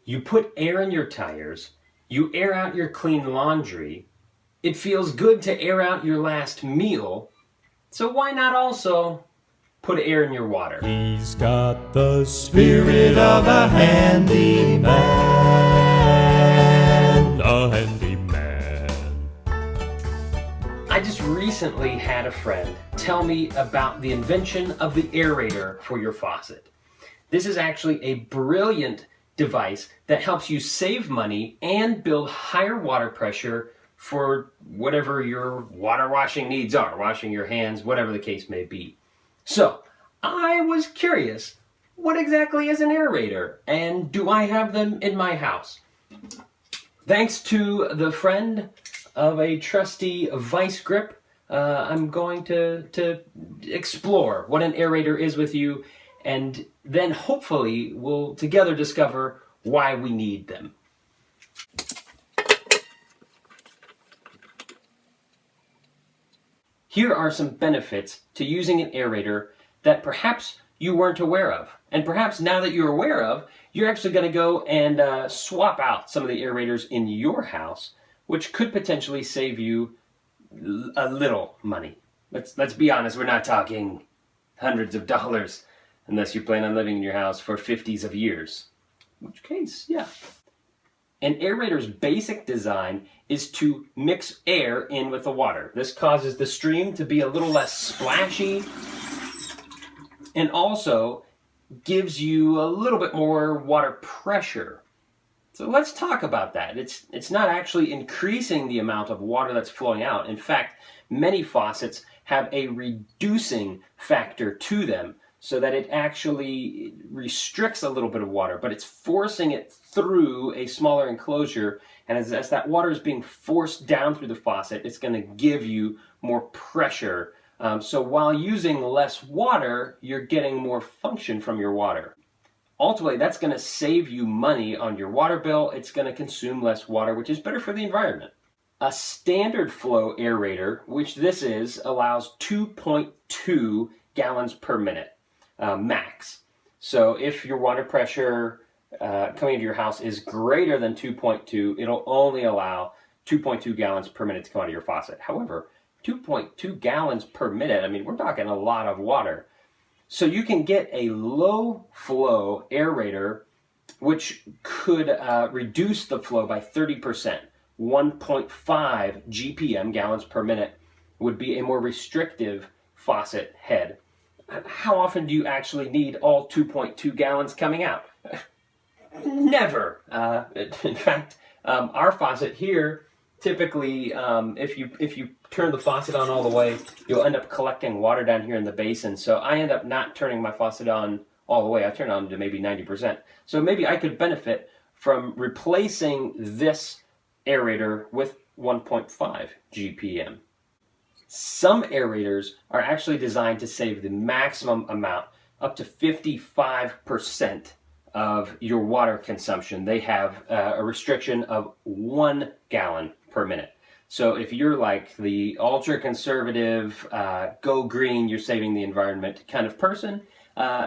You put air in your tires, you air out your clean laundry, it feels good to air out your last meal, so why not also put air in your water? He's got the spirit of a handyman. A handyman. I just recently had a friend tell me about the invention of the aerator for your faucet. This is actually a brilliant device that helps you save money and build higher water pressure for whatever your water washing needs are, washing your hands, whatever the case may be. So, I was curious, what exactly is an aerator, and do I have them in my house? Thanks to the friend of a trusty vice grip, I'm going to explore what an aerator is with you, and then hopefully we'll together discover why we need them. Here are some benefits to using an aerator that perhaps you weren't aware of. And perhaps now that you're aware of, you're actually going to go and swap out some of the aerators in your house, which could potentially save you a little money. Let's be honest, we're not talking hundreds of dollars unless you plan on living in your house for 50s of years. In which case, yeah. An aerator's basic design is to mix air in with the water. This causes the stream to be a little less splashy and also gives you a little bit more water pressure. So let's talk about that. It's not actually increasing the amount of water that's flowing out. In fact, many faucets have a reducing factor to them so that it actually restricts a little bit of water, but it's forcing it through a smaller enclosure, and as that water is being forced down through the faucet, it's going to give you more pressure. So while using less water, you're getting more function from your water. Ultimately, that's going to save you money on your water bill. It's going to consume less water, which is better for the environment. A standard flow aerator, which this is, allows 2.2 gallons per minute. Max. So if your water pressure coming into your house is greater than 2.2, it'll only allow 2.2 gallons per minute to come out of your faucet. However, 2.2 gallons per minute, I mean, we're talking a lot of water. So you can get a low flow aerator which could reduce the flow by 30%. 1.5 GPM, gallons per minute, would be a more restrictive faucet head. How often do you actually need all 2.2 gallons coming out? Never. In fact, our faucet here, typically, if you turn the faucet on all the way, you'll end up collecting water down here in the basin. So I end up not turning my faucet on all the way. I turn it on to maybe 90%. So maybe I could benefit from replacing this aerator with 1.5 GPM. Some aerators are actually designed to save the maximum amount, up to 55% of your water consumption. They have a restriction of 1 gallon per minute. So if you're like the ultra-conservative, go green, you're saving the environment kind of person,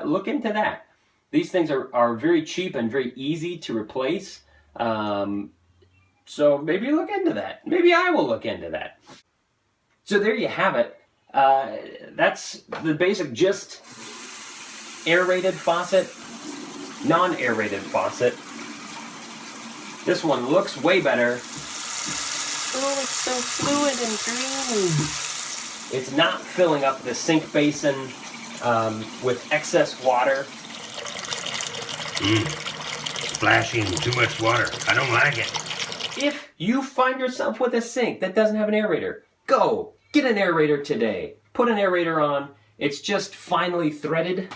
look into that. These things are very cheap and very easy to replace. So maybe look into that. Maybe I will look into that. So there you have it. That's the basic gist. Aerated faucet, non-aerated faucet. This one looks way better. Oh, it's so fluid and green. It's not filling up the sink basin with excess water. Splashing too much water. I don't like it. If you find yourself with a sink that doesn't have an aerator, go get an aerator today. Put an aerator on. It's just finely threaded.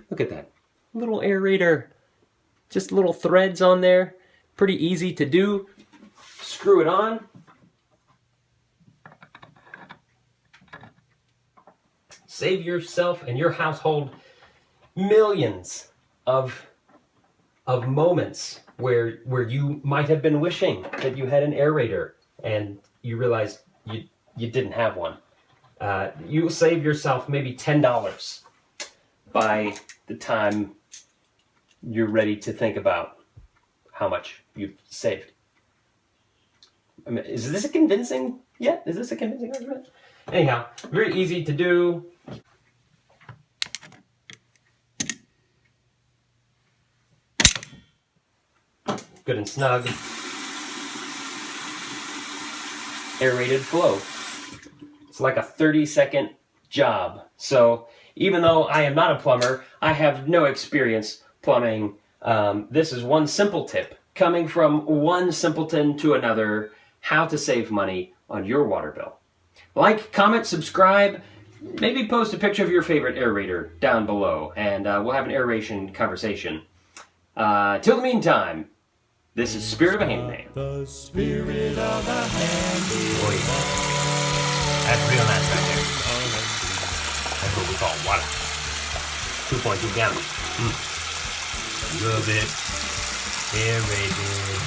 Look at that. Little aerator. Just little threads on there. Pretty easy to do. Screw it on. Save yourself and your household millions of moments where you might have been wishing that you had an aerator and you realized you didn't have one. You will save yourself maybe $10 by the time you're ready to think about how much you've saved. I mean, is this convincing yet? Is this a convincing argument? Anyhow, very easy to do. Good and snug. Aerated flow. It's like a 30-second job. So even though I am not a plumber, I have no experience plumbing. This is one simple tip coming from one simpleton to another, how to save money on your water bill. Like, comment, subscribe, maybe post a picture of your favorite aerator down below, and we'll have an aeration conversation. Till the meantime, this is Spirit of a Handyman. The spirit of a handyman. Oh, yeah. That's real nice right there. That's what we call water. 2.2 gallons. Rub it. Aerated.